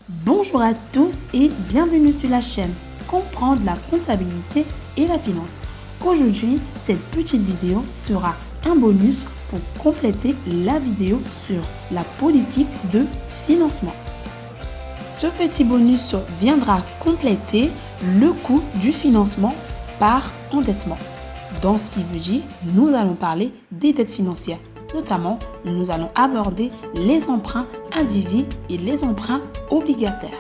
Bonjour à tous et bienvenue sur la chaîne Comprendre la comptabilité et la finance. Aujourd'hui, cette petite vidéo sera un bonus pour compléter la vidéo sur la politique de financement. Ce petit bonus viendra compléter le coût du financement par endettement. Dans ce qui veut dire, nous allons parler des dettes financières. Notamment, nous allons aborder les emprunts indivis et les emprunts obligataires.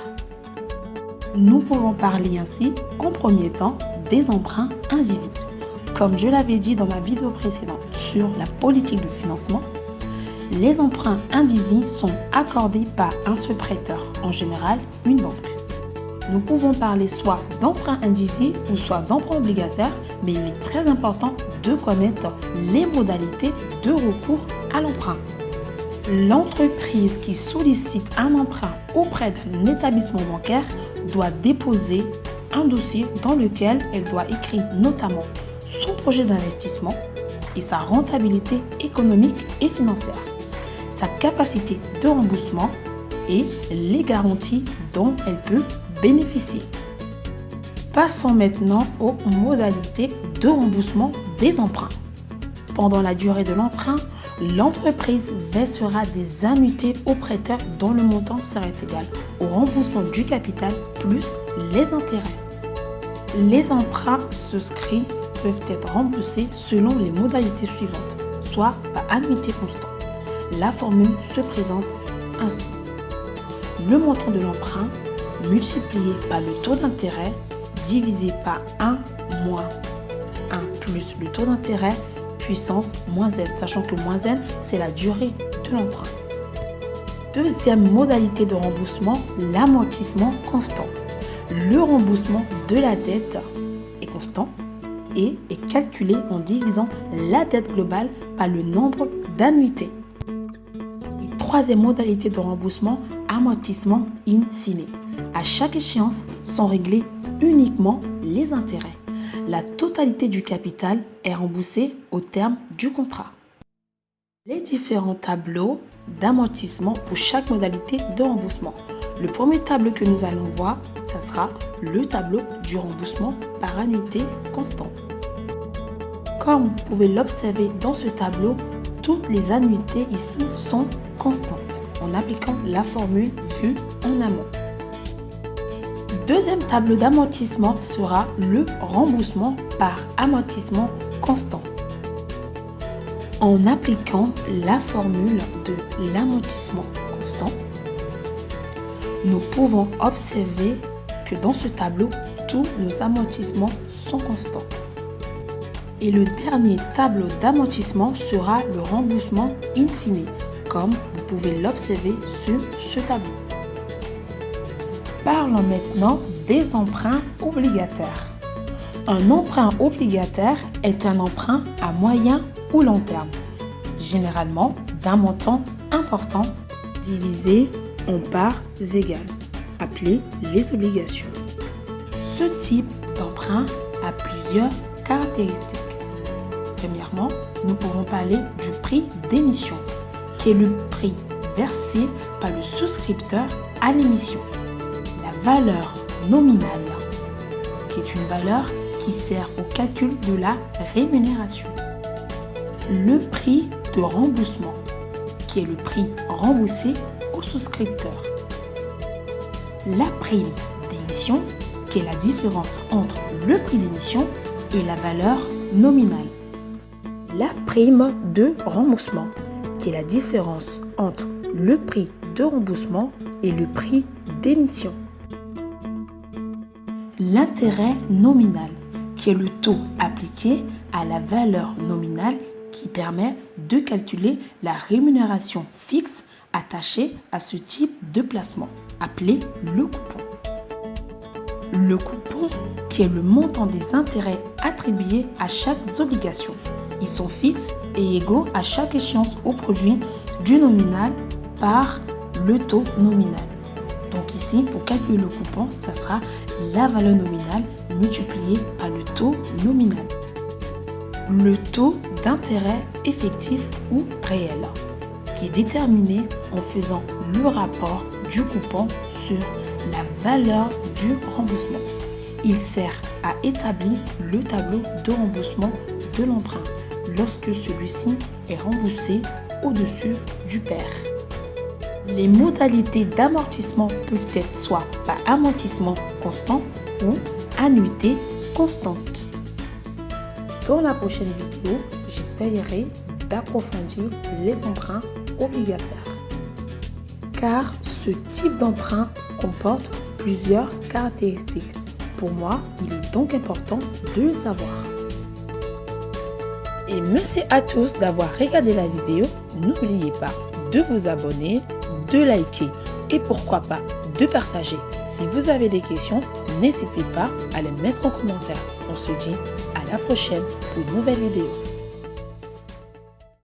Nous pouvons parler ainsi, en premier temps, des emprunts indivis. Comme je l'avais dit dans ma vidéo précédente sur la politique de financement, les emprunts indivis sont accordés par un seul prêteur, en général une banque. Nous pouvons parler soit d'emprunts indivis ou soit d'emprunts obligataires, mais il est très important de connaître les modalités de recours à l'emprunt. L'entreprise qui sollicite un emprunt auprès d'un établissement bancaire doit déposer un dossier dans lequel elle doit écrire notamment son projet d'investissement et sa rentabilité économique et financière, sa capacité de remboursement et les garanties dont elle peut bénéficier. Passons maintenant aux modalités de remboursement des emprunts. Pendant la durée de l'emprunt, l'entreprise versera des annuités au prêteur dont le montant serait égal au remboursement du capital plus les intérêts. Les emprunts souscrits peuvent être remboursés selon les modalités suivantes, soit par annuité constante. La formule se présente ainsi. Le montant de l'emprunt multiplié par le taux d'intérêt divisé par 1 moins 1 plus le taux d'intérêt puissance moins n, sachant que moins n, c'est la durée de l'emprunt. Deuxième modalité de remboursement, l'amortissement constant. Le remboursement de la dette est constant et est calculé en divisant la dette globale par le nombre d'annuités. Et troisième modalité de remboursement, amortissement in fine. À chaque échéance sont réglés uniquement les intérêts. La totalité du capital est remboursée au terme du contrat. Les différents tableaux d'amortissement pour chaque modalité de remboursement. Le premier tableau que nous allons voir, ça sera le tableau du remboursement par annuité constante. Comme vous pouvez l'observer dans ce tableau, toutes les annuités ici sont constantes en appliquant la formule vue en amont. Deuxième tableau d'amortissement sera le remboursement par amortissement constant. En appliquant la formule de l'amortissement constant, nous pouvons observer que dans ce tableau, tous nos amortissements sont constants. Et le dernier tableau d'amortissement sera le remboursement in fine, comme vous pouvez l'observer sur ce tableau. Parlons maintenant des emprunts obligataires. Un emprunt obligataire est un emprunt à moyen ou long terme, généralement d'un montant important divisé en parts égales, appelées les obligations. Ce type d'emprunt a plusieurs caractéristiques. Premièrement, nous pouvons parler du prix d'émission, qui est le prix versé par le souscripteur à l'émission. La valeur nominale, qui est une valeur qui sert au calcul de la rémunération. Le prix de remboursement, qui est le prix remboursé au souscripteur. La prime d'émission, qui est la différence entre le prix d'émission et la valeur nominale. La prime de remboursement, qui est la différence entre le prix de remboursement et le prix d'émission. L'intérêt nominal, qui est le taux appliqué à la valeur nominale qui permet de calculer la rémunération fixe attachée à ce type de placement, appelé le coupon. Le coupon, qui est le montant des intérêts attribués à chaque obligation. Ils sont fixes et égaux à chaque échéance au produit du nominal par le taux nominal. Donc ici, pour calculer le coupon, ça sera la valeur nominale multipliée par le taux nominal. Le taux d'intérêt effectif ou réel, qui est déterminé en faisant le rapport du coupon sûr, la valeur du remboursement. Il sert à établir le tableau de remboursement de l'emprunt lorsque celui-ci est remboursé au-dessus du pair. Les modalités d'amortissement peuvent être soit par amortissement constant ou annuité constante. Dans la prochaine vidéo, j'essayerai d'approfondir les emprunts obligataires, car ce type d'emprunt comporte plusieurs caractéristiques. Pour moi, il est donc important de le savoir. Et merci à tous d'avoir regardé la vidéo. N'oubliez pas de vous abonner, de liker et pourquoi pas de partager. Si vous avez des questions, n'hésitez pas à les mettre en commentaire. On se dit à la prochaine pour une nouvelle vidéo.